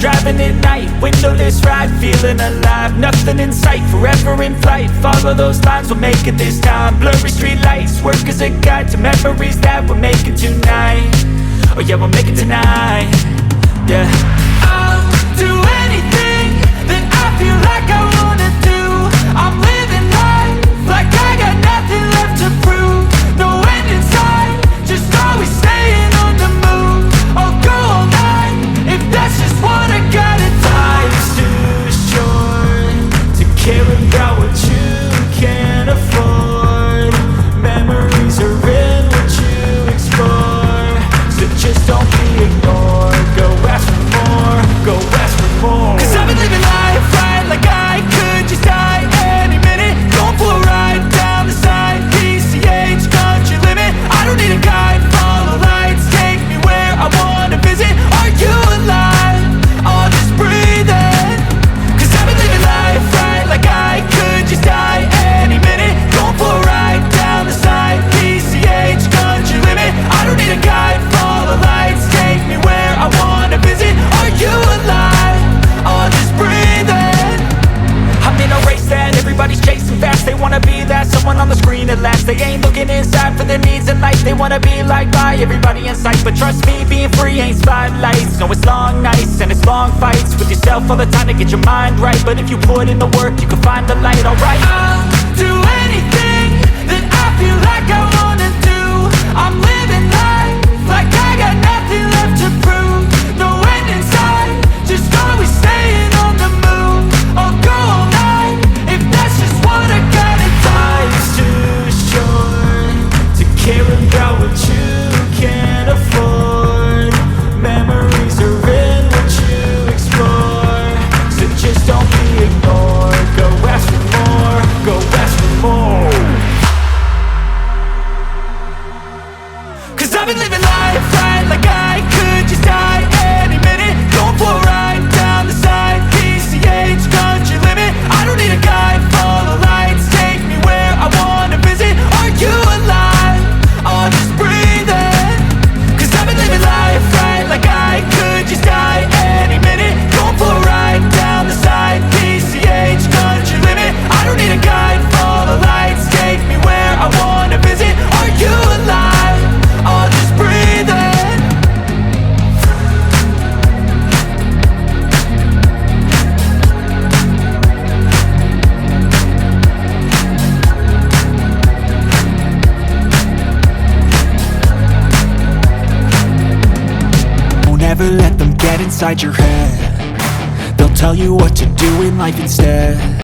driving at night, windowless ride, feeling alive. Nothing in sight, forever in flight. Follow those lines, we'll make it this time. Blurry street lights, work as a guide to memories that we're making tonight. Oh yeah, we'll make it tonight. Yeah. I'll do anything that I feel like I wanna do. I'm living life like I got nothing left to prove. No end in sight, just always staying on the move. I'll go all night if that's just what I gotta do. Life's too short to care about what you can't afford. Memories are in what you explore, so just don't be ignored. Go ask for more, go ask for more. Cause I've been living life right like I could just die any minute. Going for a ride down the side, PCH, country limit. I don't need a guide, follow lights, take me where I wanna visit. Are you alive? I'll just breathe in. Cause I've been living life right like I could just die any minute. Going for a ride down the side, PCH, country limit. I don't need a guide, follow lights, take me where I wanna visit. Are you alive? I'll just breathe in. I'm in a race that everybody's chasing fast. They wanna be that someone on the screen at last. They ain't looking inside for their needs in life. They wanna be liked by everybody in sight. But trust me, being free ain't spotlights. No, it's long nights and it's long fights with yourself all the time to get your mind right. But if you put in the work, you can find the light, alright. I'll do anything that I feel like I wanna do. I'm living life like I got nothing left to prove. No end in sight, just always staying on the move. I'll go all night if that's just what I gotta do. Life's too short to care about what you can't afford. Memories are in what you explore, so just don't be ignored. Go ask for more, go ask for more. Cause I've been living life right like I could just die any minute. Going for a ride down the side, PCH, country limit. I don't need a guide, follow lights, take me where I wanna visit. Are you alive? I'll just breathe in. Cause I've been living life right like I could just die any minute. Going for a ride down the side, PCH, country limit. I don't need a guide, follow lights, take me where I wanna visit. Are you alive? I'll just breathe in. Don't ever let them get inside your head. They'll tell you what to do in life instead.